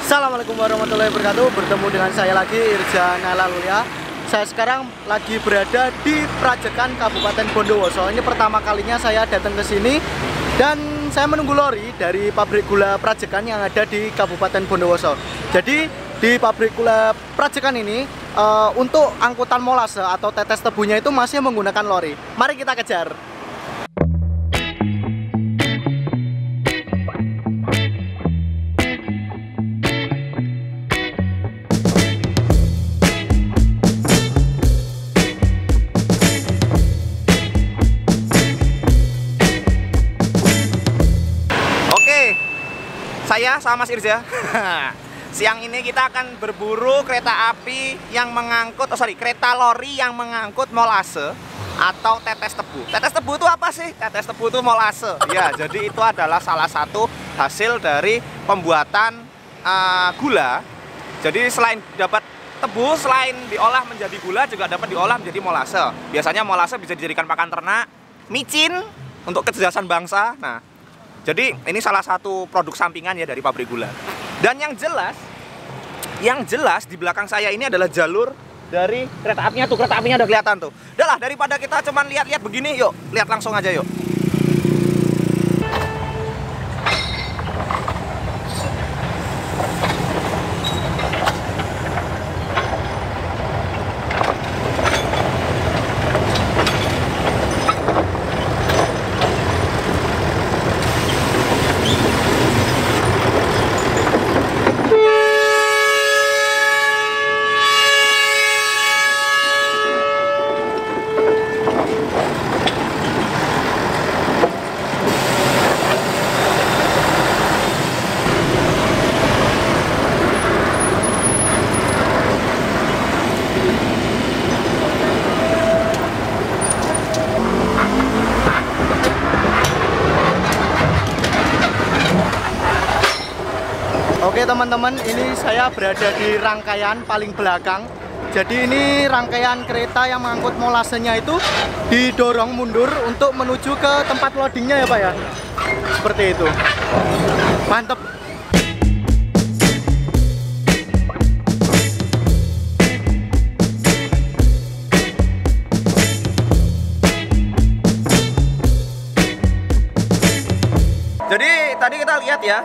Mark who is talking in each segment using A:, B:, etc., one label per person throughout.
A: Assalamualaikum warahmatullahi wabarakatuh. Bertemu dengan saya lagi, Irja Nalalulia. Saya sekarang lagi berada di Prajekan, Kabupaten Bondowoso. Ini pertama kalinya saya datang ke sini dan saya menunggu lori dari pabrik gula Prajekan yang ada di Kabupaten Bondowoso. Jadi di pabrik gula Prajekan ini untuk angkutan molase atau tetes tebunya itu masih menggunakan lori. Mari kita kejar.
B: Saya sama Mas Irja. Siang ini kita akan berburu kereta api yang mengangkut, kereta lori yang mengangkut molase atau tetes tebu. Tetes tebu itu apa sih? Tetes tebu itu molase. Ya, jadi itu adalah salah satu hasil dari pembuatan gula. Jadi selain dapat tebu, selain diolah menjadi gula, juga dapat diolah menjadi molase. Biasanya molase bisa dijadikan pakan ternak, micin untuk kecerdasan bangsa. Nah, jadi ini salah satu produk sampingan ya dari pabrik gula. Dan yang jelas di belakang saya ini adalah jalur dari kereta apinya tuh. Kereta apinya udah kelihatan tuh. Udah lah, daripada kita cuman lihat-lihat begini, yuk lihat langsung aja yuk.
A: Oke teman-teman, ini saya berada di rangkaian paling belakang. Jadi ini rangkaian kereta yang mengangkut molasenya itu didorong mundur untuk menuju ke tempat loadingnya ya Pak ya. Seperti itu. Mantap.
B: Jadi tadi kita lihat ya,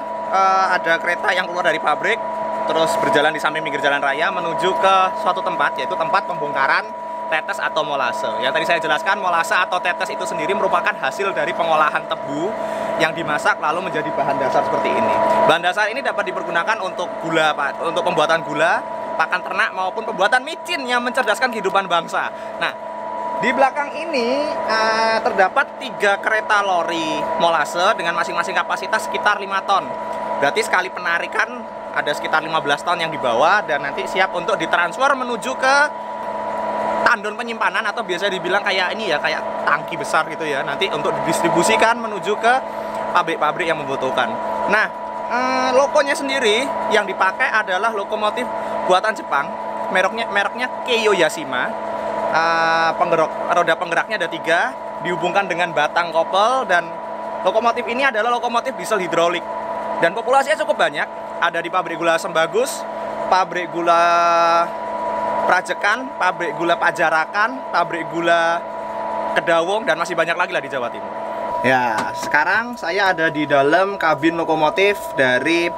B: ada kereta yang keluar dari pabrik, terus berjalan di samping pinggir jalan raya menuju ke suatu tempat, yaitu tempat pembongkaran tetes atau molase. Yang tadi saya jelaskan, molase atau tetes itu sendiri merupakan hasil dari pengolahan tebu yang dimasak lalu menjadi bahan dasar seperti ini. Bahan dasar ini dapat dipergunakan untuk gula, Pak, untuk pembuatan gula, pakan ternak maupun pembuatan micin yang mencerdaskan kehidupan bangsa. Nah, di belakang ini terdapat 3 kereta lori molase dengan masing-masing kapasitas sekitar 5 ton. Berarti sekali penarikan ada sekitar 15 ton yang dibawa dan nanti siap untuk ditransfer menuju ke tandon penyimpanan atau biasa dibilang kayak ini ya, kayak tangki besar gitu ya. Nanti untuk didistribusikan menuju ke pabrik-pabrik yang membutuhkan. Nah, lokonya sendiri yang dipakai adalah lokomotif buatan Jepang. Mereknya Keiyo Yashima. Roda penggeraknya ada 3, dihubungkan dengan batang kopel, dan lokomotif ini adalah lokomotif diesel hidrolik dan populasinya cukup banyak. Ada di pabrik gula Sembagus, pabrik gula Prajekan, pabrik gula Pajarakan, pabrik gula Kedawung, dan masih banyak lagi lah di Jawa Timur. Ya, sekarang saya ada di dalam kabin lokomotif dari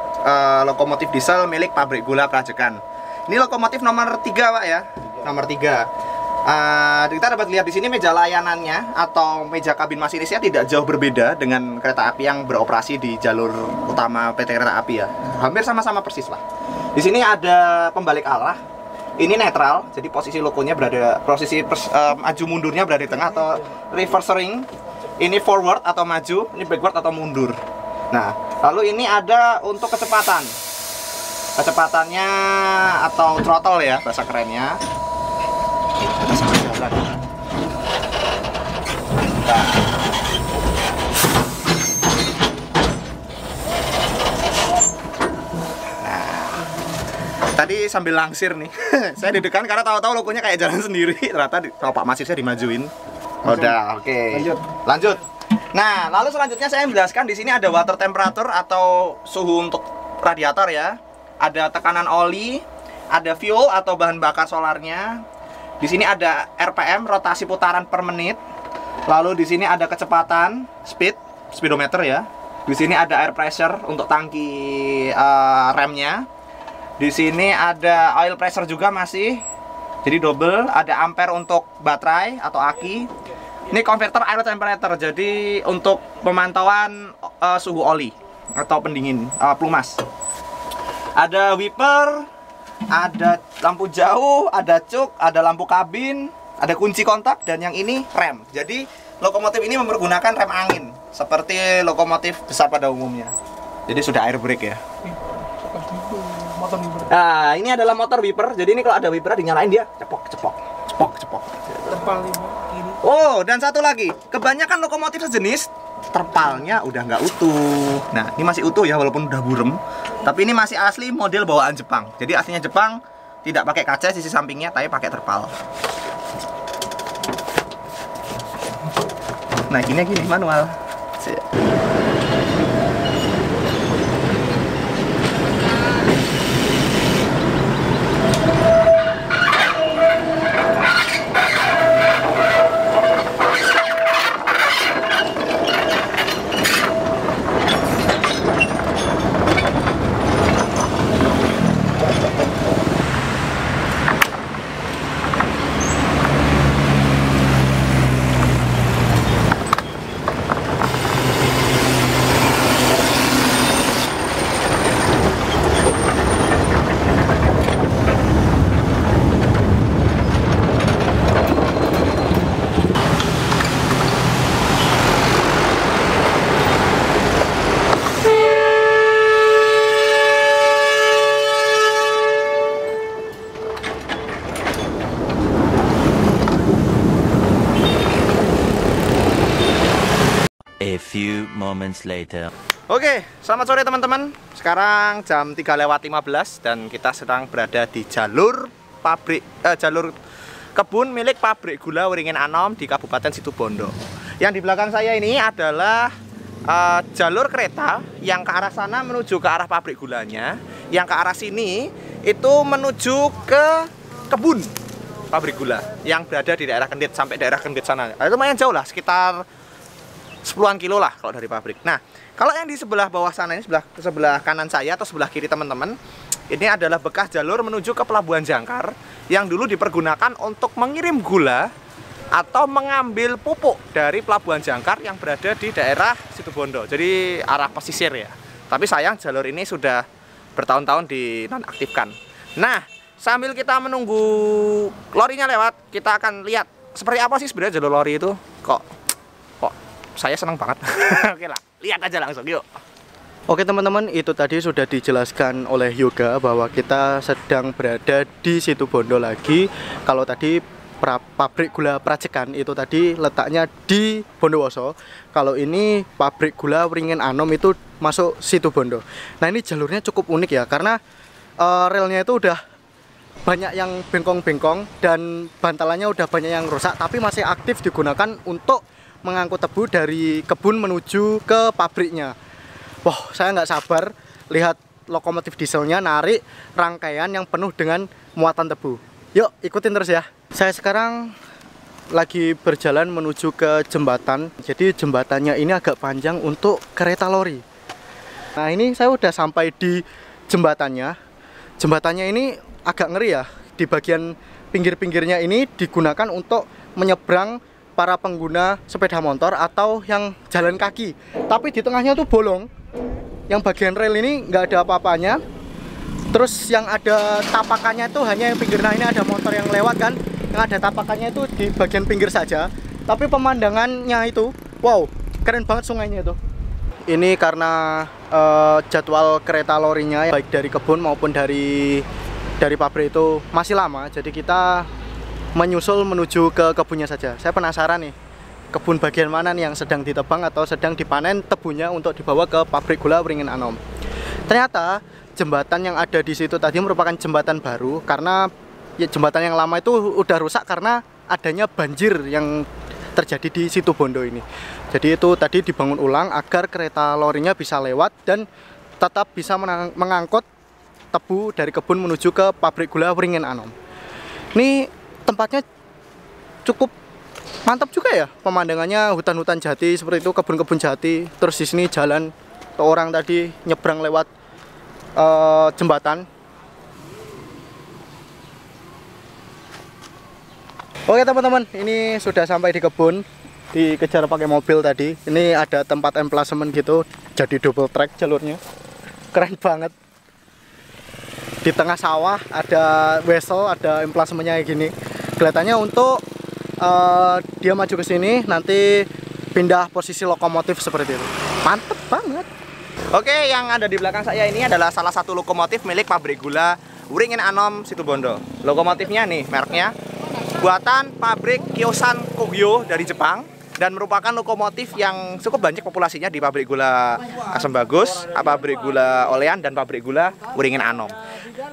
B: lokomotif diesel milik pabrik gula Prajekan. Ini lokomotif nomor 3 Pak ya, nomor 3. Kita dapat lihat di sini meja layanannya atau meja kabin masinisnya tidak jauh berbeda dengan kereta api yang beroperasi di jalur utama PT Kereta Api ya. Hampir sama-sama persis lah. Di sini ada pembalik arah. Ini netral, jadi posisi lokonya berada, posisi maju mundurnya berada di tengah atau reverse ring. Ini forward atau maju, ini backward atau mundur. Nah, lalu ini ada untuk kecepatan. Kecepatannya atau throttle ya bahasa kerennya. Kita sampai jalan. Tadi sambil langsir nih. Saya deg-degan karena tahu-tahu logonya kayak jalan sendiri. Ternyata sama Pak Masisnya dimajuin. Udah, oke. Lanjut. Nah, lalu selanjutnya saya menjelaskan di sini ada water temperature atau suhu untuk radiator ya. ada tekanan oli, ada fuel atau bahan bakar solarnya. Di sini ada RPM, rotasi putaran per menit. Lalu di sini ada kecepatan, speedometer ya. Di sini ada air pressure untuk tangki remnya. Di sini ada oil pressure juga masih. Jadi double, ada ampere untuk baterai atau aki. Ini konverter air temperature, jadi untuk pemantauan suhu oli atau pendingin, pelumas. Ada wiper, ada lampu jauh, ada cuk, ada lampu kabin, ada kunci kontak, dan yang ini rem. Jadi lokomotif ini mempergunakan rem angin seperti lokomotif besar pada umumnya. Jadi sudah air brake ya. Nah, ini adalah motor wiper. Jadi ini kalau ada wiper dinyalain dia cepok. Terpal ini. Oh, dan satu lagi, kebanyakan lokomotif sejenis terpalnya udah nggak utuh. Nah, ini masih utuh ya walaupun udah burem. Tapi ini masih asli model bawaan Jepang. Jadi aslinya Jepang tidak pakai kaca sisi sampingnya, tapi pakai terpal. Nah, gini manual.
C: A few moments later.
B: Oke, selamat sore teman-teman. Sekarang jam 3:15 dan kita sedang berada di jalur jalur kebun milik pabrik gula Wringin Anom di Kabupaten Situbondo. Yang di belakang saya ini adalah jalur kereta yang ke arah sana menuju ke arah pabrik gulanya. Yang ke arah sini itu menuju ke kebun pabrik gula yang berada di daerah Kendit sampai daerah Kendit sana. Itu lumayan jauh lah, sekitar 10-an kilo lah kalau dari pabrik. Nah, kalau yang di sebelah bawah sana ini, sebelah kanan saya atau sebelah kiri teman-teman, ini adalah bekas jalur menuju ke Pelabuhan Jangkar yang dulu dipergunakan untuk mengirim gula atau mengambil pupuk dari Pelabuhan Jangkar yang berada di daerah Situbondo. Jadi arah pesisir ya. Tapi sayang jalur ini sudah bertahun-tahun dinonaktifkan. Nah, sambil kita menunggu lorinya lewat, kita akan lihat seperti apa sih sebenarnya jalur lori itu. Kok saya senang banget. Oke lah, lihat aja langsung yuk.
A: Oke teman-teman, itu tadi sudah dijelaskan oleh Yoga bahwa kita sedang berada di Situbondo lagi. Kalau tadi pabrik gula Pracekan itu tadi letaknya di Bondowoso. Kalau ini pabrik gula Wringin Anom itu masuk Situbondo. Nah, ini jalurnya cukup unik ya, karena relnya itu udah banyak yang bengkong-bengkong dan bantalannya udah banyak yang rusak, tapi masih aktif digunakan untuk mengangkut tebu dari kebun menuju ke pabriknya. Wah, saya nggak sabar lihat lokomotif dieselnya narik rangkaian yang penuh dengan muatan tebu. Yuk, ikutin terus ya. Saya sekarang lagi berjalan menuju ke jembatan. Jadi jembatannya ini agak panjang untuk kereta lori. Nah, ini saya udah sampai di jembatannya. Jembatannya ini agak ngeri ya. Di bagian pinggir-pinggirnya ini digunakan untuk menyeberang para pengguna sepeda motor atau yang jalan kaki. Tapi di tengahnya tuh bolong. Yang bagian rel ini nggak ada apa-apanya. Terus yang ada tapakannya itu hanya yang pinggir. Nah, ini ada motor yang lewat kan. Yang ada tapakannya itu di bagian pinggir saja. Tapi pemandangannya itu, wow, keren banget sungainya itu. Ini karena jadwal kereta lorinya baik dari kebun maupun dari pabrik itu masih lama. Jadi kita menyusul menuju ke kebunnya saja. Saya penasaran nih, kebun bagian mana nih yang sedang ditebang atau sedang dipanen tebunya untuk dibawa ke pabrik gula Wringin Anom. Ternyata jembatan yang ada di situ tadi merupakan jembatan baru, karena ya, jembatan yang lama itu udah rusak karena adanya banjir yang terjadi di Situbondo ini. Jadi itu tadi dibangun ulang agar kereta lorinya bisa lewat dan tetap bisa mengangkut tebu dari kebun menuju ke pabrik gula Wringen Anom. Ini tempatnya cukup mantap juga ya, pemandangannya hutan-hutan jati seperti itu, kebun-kebun jati. Terus di sini jalan orang tadi nyebrang lewat jembatan. Oke teman-teman, ini sudah sampai di kebun. Dikejar pakai mobil tadi. Ini ada tempat emplasemen gitu, jadi double track jalurnya. Keren banget. Di tengah sawah ada wesel, ada emplasemennya kayak gini. Kelihatannya untuk dia maju ke sini nanti pindah posisi lokomotif seperti itu. Mantep banget.
B: Oke, yang ada di belakang saya ini adalah salah satu lokomotif milik pabrik gula Wringen Anom Situbondo. Lokomotifnya nih, mereknya buatan pabrik Kyosan Kogyo dari Jepang dan merupakan lokomotif yang cukup banyak populasinya di pabrik gula Asam Bagus, pabrik gula Olean dan pabrik gula Wringen Anom.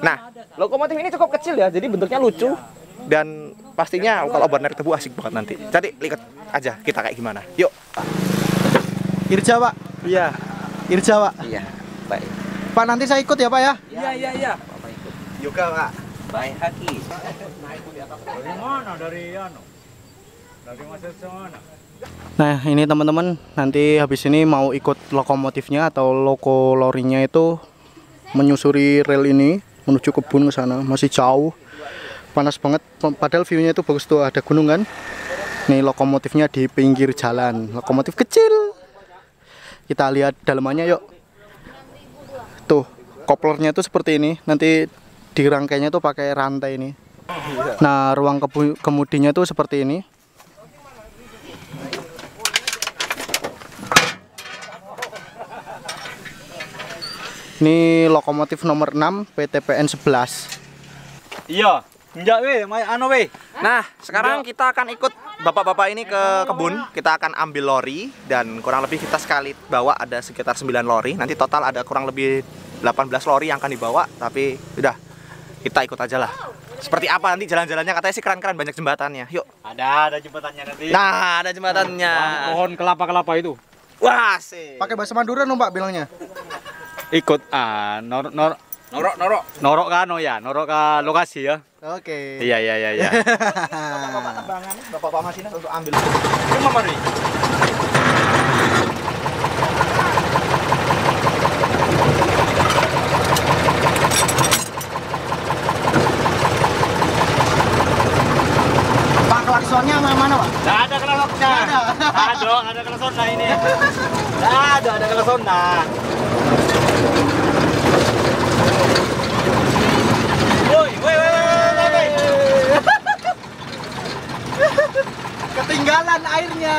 B: Nah, lokomotif ini cukup kecil ya, jadi bentuknya lucu dan pastinya kalau buat narik tebu asik banget nanti. Jadi lihat aja kita kayak gimana. Yuk.
A: Irja Pak.
D: Iya.
A: Irja Pak.
B: Iya, baik.
A: Pak nanti saya ikut ya Pak ya.
D: Iya.
B: Bapak ikut. Yoga, Pak.
D: Baik Haki.
E: Dari mana? Dari masa sana.
A: Nah ini teman-teman, nanti habis ini mau ikut lokomotifnya atau loko lorinya itu menyusuri rel ini menuju kebun ke sana. Masih jauh, panas banget. Padahal view-nya itu bagus tuh, ada gunung kan. Nih lokomotifnya di pinggir jalan, lokomotif kecil. Kita lihat dalamannya yuk. Tuh koplernya tuh seperti ini. Nanti dirangkainya tuh pakai rantai ini. Nah ruang kemudinya tuh seperti ini. Ini lokomotif nomor 6 PTPN 11.
E: Iya, enggak weh, anu weh.
B: Nah, sekarang kita akan ikut bapak-bapak ini ke kebun. Kita akan ambil lori dan kurang lebih kita sekali bawa ada sekitar 9 lori. Nanti total ada kurang lebih 18 lori yang akan dibawa. Tapi udah, kita ikut aja lah. Seperti apa nanti jalan-jalannya, katanya sih keren-keren, banyak jembatannya. Yuk.
E: Ada jembatannya nanti.
B: Nah, ada jembatannya.
E: Pohon kelapa-kelapa itu.
B: Wah, sih.
A: Pakai bahasa Madura dong Pak bilangnya.
E: Ikut norok kan, oh ya, norok ke lokasi ya.
A: Oke.
E: Iya.
B: Bapak-bapak tebangan, bapak-bapak masinis untuk ambil.
E: Cuma mari.
A: Pak klaksonnya mana Pak?
E: Nggak ada klaksonnya. Ada klaksonnya ini. Ada klaksonnya. Woi.
A: Ketinggalan airnya.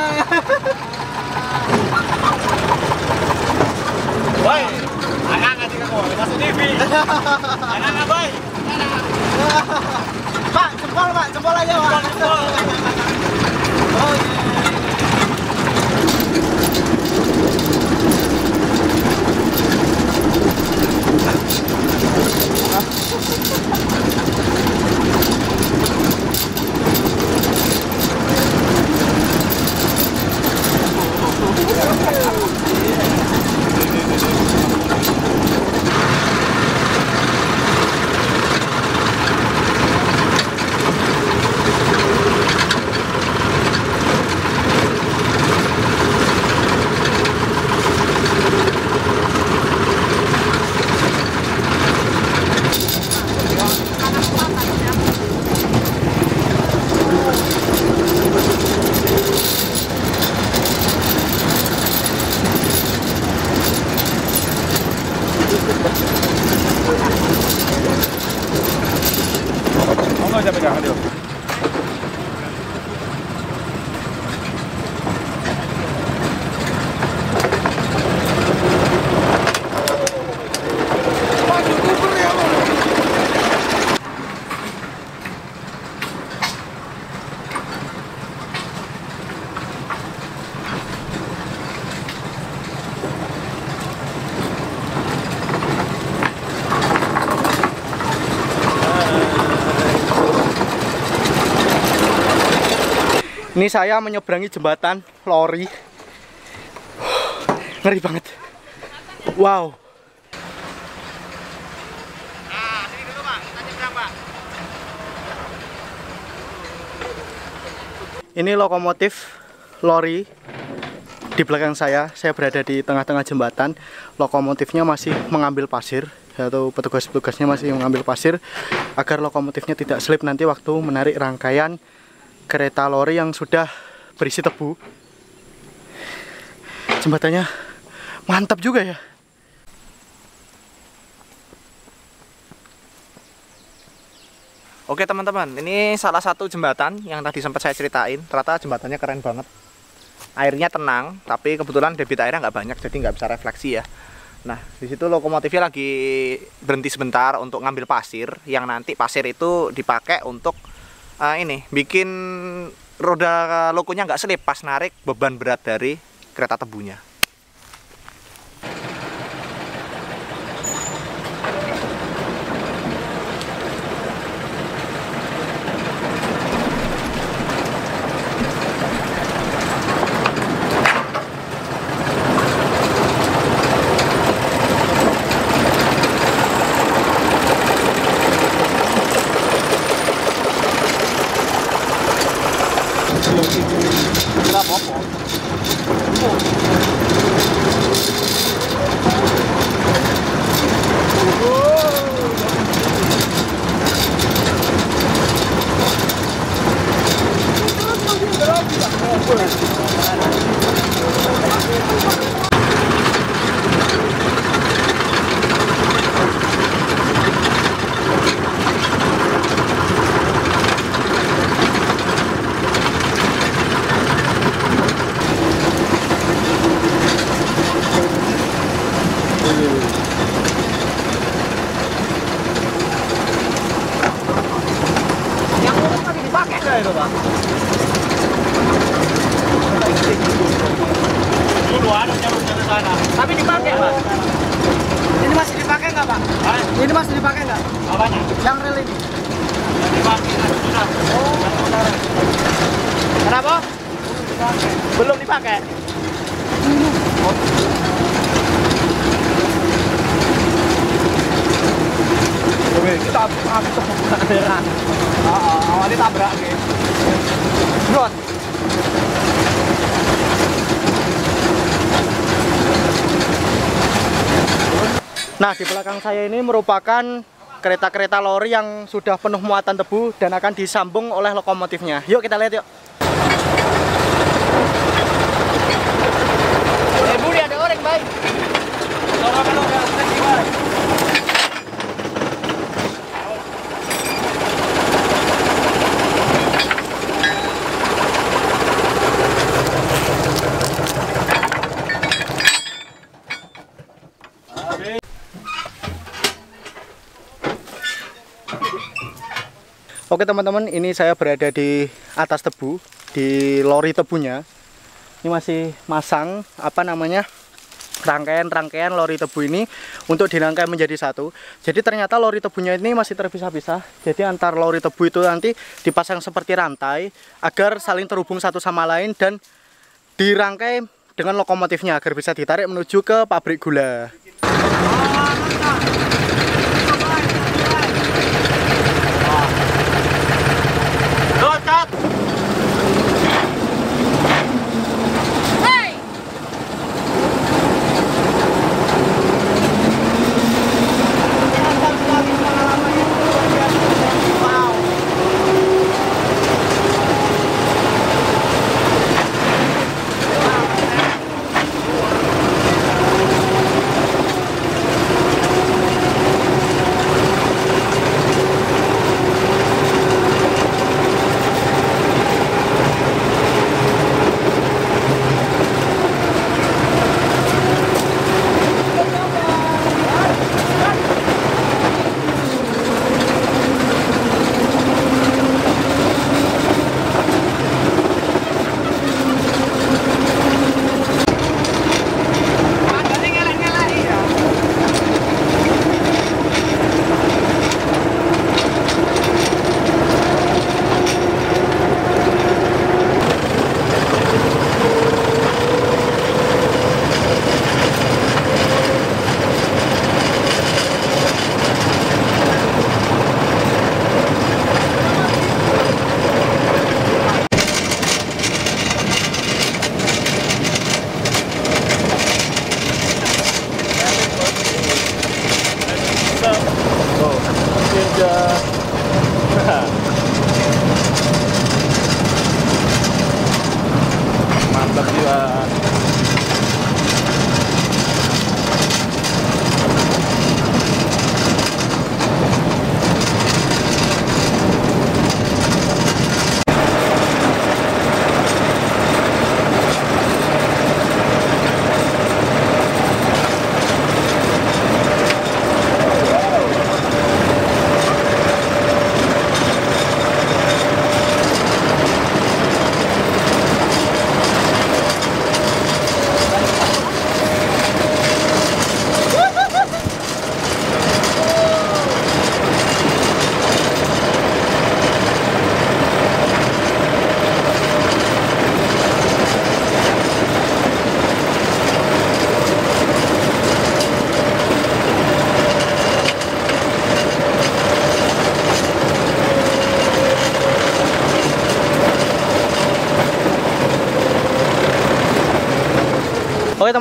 E: Woi, anak ngasih kamu masuk TV. Anak boy.
A: Pak, jempol aja Pak. Oh, iya.
E: Saya pegang dulu.
A: Ini saya menyeberangi jembatan lori. Ngeri banget. Wow. Ini lokomotif lori di belakang saya berada di tengah-tengah jembatan. Lokomotifnya masih mengambil pasir, atau petugas-petugasnya masih mengambil pasir agar lokomotifnya tidak slip nanti waktu menarik rangkaian kereta lori yang sudah berisi tebu. Jembatannya mantap juga ya.
B: Oke teman-teman, ini salah satu jembatan yang tadi sempat saya ceritain. Ternyata jembatannya keren banget. Airnya tenang, tapi kebetulan debit airnya nggak banyak, jadi nggak bisa refleksi ya. Nah, di situ lokomotifnya lagi berhenti sebentar untuk ngambil pasir, yang nanti pasir itu dipakai untuk ini bikin roda lokonya nggak selip pas narik beban berat dari kereta tebunya.
E: itu Pak. Dulu ada jalurnya ke sana. Tapi dipakai Pak.
A: Ini masih dipakai nggak Pak?
E: Hah?
A: Ini masih dipakai nggak?
E: Apanya?
A: Yang rel ini?
E: Dipakai sudah. Oh.
B: Kenapa? Belum dipakai.
E: Oke, kita tepuk daerah. Awalnya tabrak gitu. Bro.
A: Nah, di belakang saya ini merupakan kereta-kereta lori yang sudah penuh muatan tebu dan akan disambung oleh lokomotifnya. Yuk kita lihat yuk.
B: Budi ada orang baik.
A: Oke teman-teman, ini saya berada di atas tebu, di lori tebunya. Ini masih masang rangkaian lori tebu ini untuk dirangkai menjadi satu. Jadi ternyata lori tebunya ini masih terpisah-pisah. Jadi antar lori tebu itu nanti dipasang seperti rantai agar saling terhubung satu sama lain dan dirangkai dengan lokomotifnya agar bisa ditarik menuju ke pabrik gula.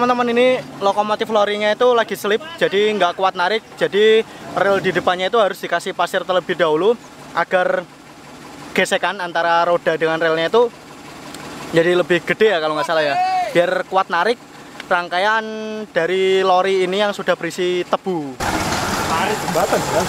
A: teman-teman, ini lokomotif lorinya itu lagi selip, jadi nggak kuat narik. Jadi rel di depannya itu harus dikasih pasir terlebih dahulu agar gesekan antara roda dengan relnya itu jadi lebih gede ya kalau nggak salah ya, biar kuat narik rangkaian dari lori ini yang sudah berisi tebu.
E: Tarik jembatan ya.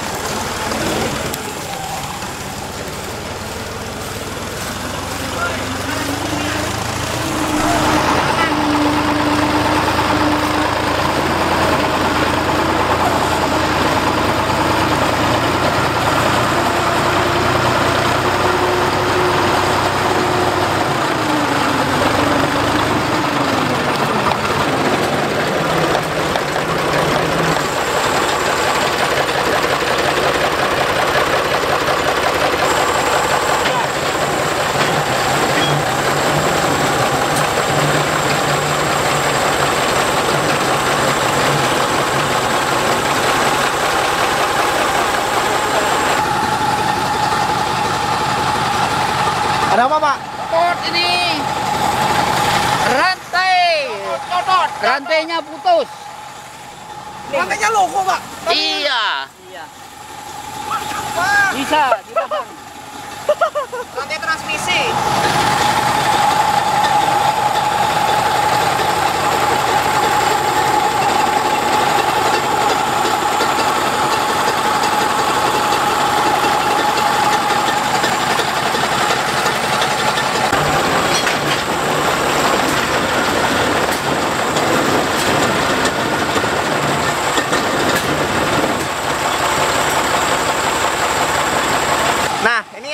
A: Ada apa, Pak?
D: Copot ini rantai, rantainya putus.
A: Rantainya loko, Pak.
D: Iya. Bisa dipasang.
B: Rantai transmisi.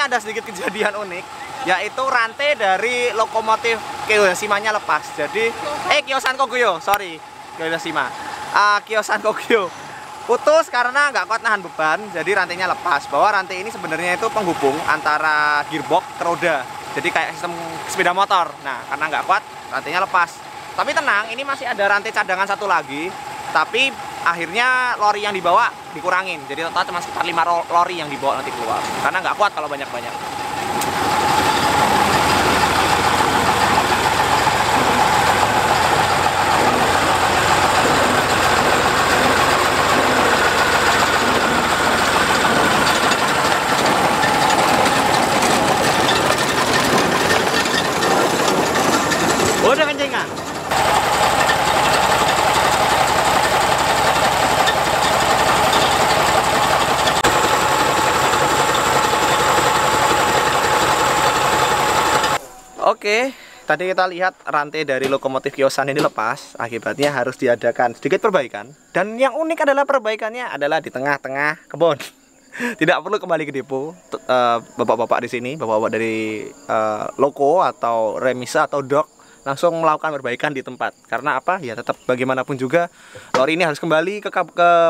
B: Ada sedikit kejadian unik, yaitu rantai dari lokomotif Kiyoshima-nya lepas. Jadi Kyosan Kogyo, sorry, Kiyoshima. Kyosan Kogyo putus karena nggak kuat nahan beban, jadi rantainya lepas. Bahwa rantai ini sebenarnya itu penghubung antara gearbox ke roda. Jadi kayak sistem sepeda motor. Nah, karena nggak kuat, rantainya lepas. Tapi tenang, ini masih ada rantai cadangan satu lagi. Tapi akhirnya lori yang dibawa dikurangin, jadi total cuma sekitar 5 lori yang dibawa nanti keluar karena nggak kuat kalau banyak-banyak.
A: Udah kencengan.
B: Oke, tadi kita lihat rantai dari lokomotif Kyosan ini lepas, akibatnya harus diadakan sedikit perbaikan. Dan yang unik adalah perbaikannya adalah di tengah-tengah kebun. Tidak perlu kembali ke depo. Bapak-bapak di sini, bapak-bapak dari loko atau remisa atau dok langsung melakukan perbaikan di tempat. Karena apa? Ya tetap bagaimanapun juga lori ini harus kembali ke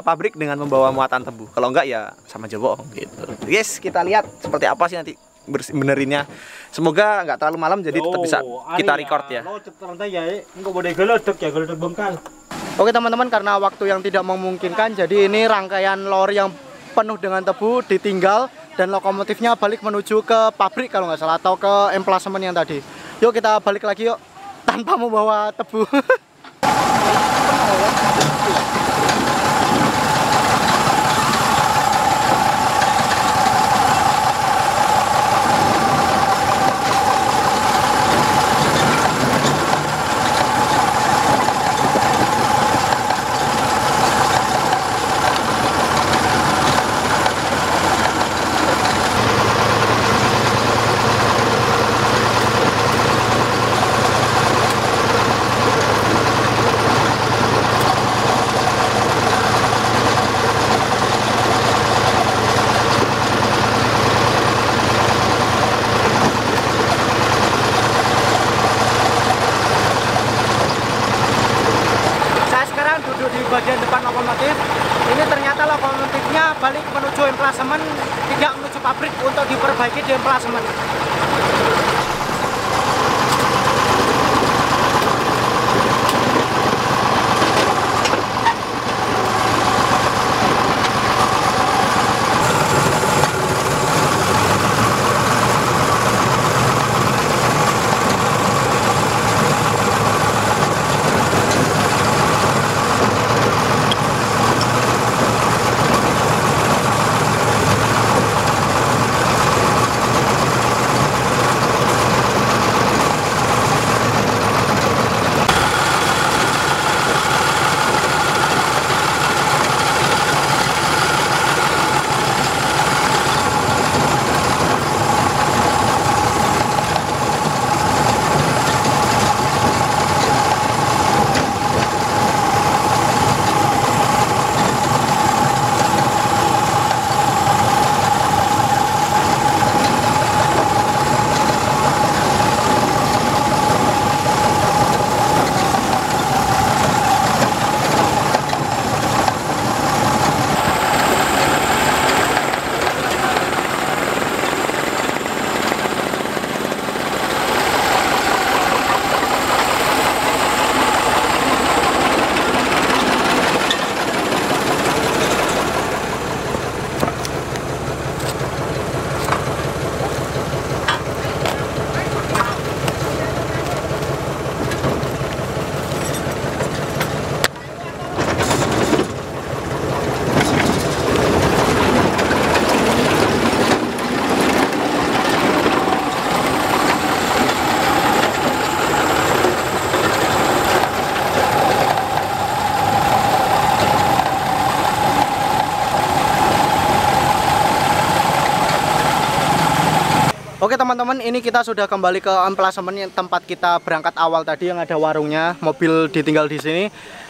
B: pabrik dengan membawa muatan tebu. Kalau enggak ya sama aja bohong gitu. Yes, kita lihat seperti apa sih nanti benerinnya. Semoga nggak terlalu malam jadi tetap bisa kita record ya.
A: Oke teman-teman, karena waktu yang tidak memungkinkan, jadi ini rangkaian lori yang penuh dengan tebu ditinggal dan lokomotifnya balik menuju ke pabrik kalau nggak salah, atau ke emplasemen yang tadi. Yuk kita balik lagi yuk, tanpa membawa tebu. Bagian depan lokomotif ini ternyata lokomotifnya balik menuju emplasemen, tidak menuju pabrik untuk diperbaiki di emplasemen. Oke teman-teman, ini kita sudah kembali ke emplasemen yang tempat kita berangkat awal tadi yang ada warungnya. Mobil ditinggal di sini.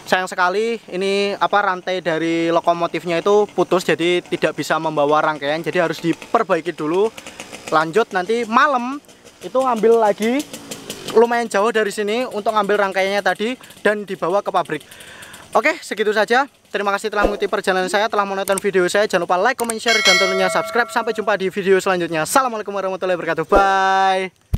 A: Sayang sekali ini rantai dari lokomotifnya itu putus, jadi tidak bisa membawa rangkaian. Jadi harus diperbaiki dulu. Lanjut nanti malam itu ngambil lagi lumayan jauh dari sini untuk ngambil rangkaiannya tadi dan dibawa ke pabrik. Oke, segitu saja. Terima kasih telah mengikuti perjalanan saya, telah menonton video saya. Jangan lupa like, comment, share, dan tentunya subscribe. Sampai jumpa di video selanjutnya. Assalamualaikum warahmatullahi wabarakatuh. Bye.